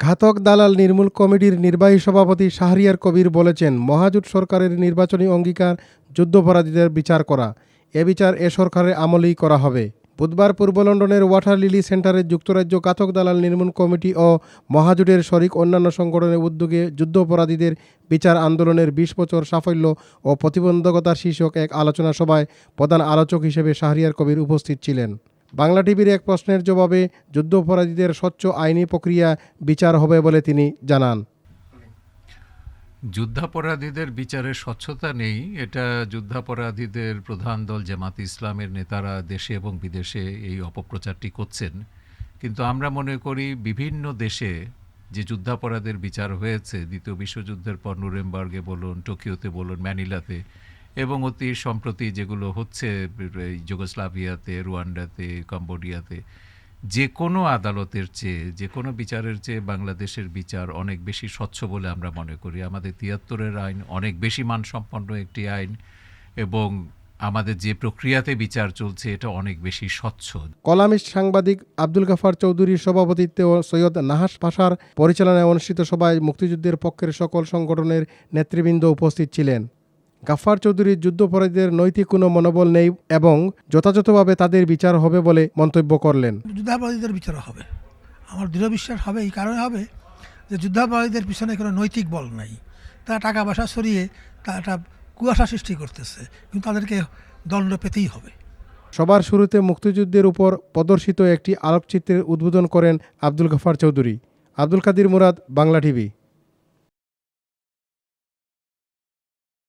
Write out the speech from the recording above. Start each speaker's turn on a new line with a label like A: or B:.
A: ঘাতক দালাল নির্মূল কমিটির নির্বাহী সভাপতি শাহরিয়ার কবির বলেছেন, মহাজোট সরকারের নির্বাচনী অঙ্গীকার যুদ্ধাপরাধীদের বিচার করা। এ বিচার এ সরকারের আমলেই করা হবে। বুধবার পূর্ব লন্ডনের ওয়াটার লিলি সেন্টারে যুক্তরাজ্য ঘাতক দালাল নির্মূল কমিটি ও মহাজোটের শরিক অন্যান্য সংগঠনের উদ্যোগে যুদ্ধাপরাধীদের বিচার আন্দোলনের ২০ বছর সাফল্য ও প্রতিবন্ধকতা শীর্ষক এক আলোচনা সভায় প্রধান আলোচক হিসেবে শাহরিয়ার কবির উপস্থিত ছিলেন। বাংলা টিভির এক প্রশ্নের জবাবে যুদ্ধাপরাধীদের স্বচ্ছ আইনি প্রক্রিয়া বিচার হবে বলে তিনি জানান।
B: যুদ্ধাপরাধীদের বিচারের স্বচ্ছতা নেই, এটা যুদ্ধাপরাধীদের প্রধান দল জামাত ইসলামের নেতারা দেশে এবং বিদেশে এই অপপ্রচারটি করছেন। কিন্তু আমরা মনে করি বিভিন্ন দেশে যে যুদ্ধাপরাধের বিচার হয়েছে, দ্বিতীয় বিশ্বযুদ্ধের পর নুরেমবার্গে বলুন, টোকিওতে বলুন, ম্যানিলাতে, এবং অতি সম্প্রতি যেগুলো হচ্ছে যুগোস্লাভিয়াতে, রুয়ান্ডাতে, কম্বোডিয়াতে, যে কোনো আদালতের চেয়ে, যে কোনো বিচারের চেয়ে বাংলাদেশের বিচার অনেক বেশি স্বচ্ছ বলে আমরা মনে করি। আমাদের ৭৩-এর আইন অনেক বেশি মানসম্পন্ন একটি আইন, এবং আমাদের যে প্রক্রিয়াতে বিচার চলছে এটা অনেক বেশি স্বচ্ছ।
A: কলামিস্ট সাংবাদিক আব্দুল গাফার চৌধুরীর সভাপতিত্বে ও সৈয়দ নাহাস পাশার পরিচালনায় অনুষ্ঠিত সভায় মুক্তিযুদ্ধের পক্ষের সকল সংগঠনের নেতৃবৃন্দ উপস্থিত ছিলেন। গাফার চৌধুরী যুদ্ধাপরাধীদের নৈতিক কোনো মনোবল নেই এবং যথাযথভাবে তাদের বিচার হবে বলে মন্তব্য করলেন।
C: যুদ্ধাপরাধীদের বিচার হবে, আমার দৃঢ় বিশ্বাস হবে। এই কারণে হবে যে যুদ্ধাপরাধীদের পিছনে কোনো নৈতিক বল নাই। তারা টাকা পয়সা সরিয়ে তা একটা কুয়াশা সৃষ্টি করতেছে, কিন্তু তাদেরকে দণ্ড পেতেই হবে।
A: সবার শুরুতে মুক্তিযুদ্ধের উপর প্রদর্শিত একটি আলোকচিত্রের উদ্বোধন করেন আব্দুল গাফার চৌধুরী। আব্দুল কাদির মুরাদ, বাংলা টিভি।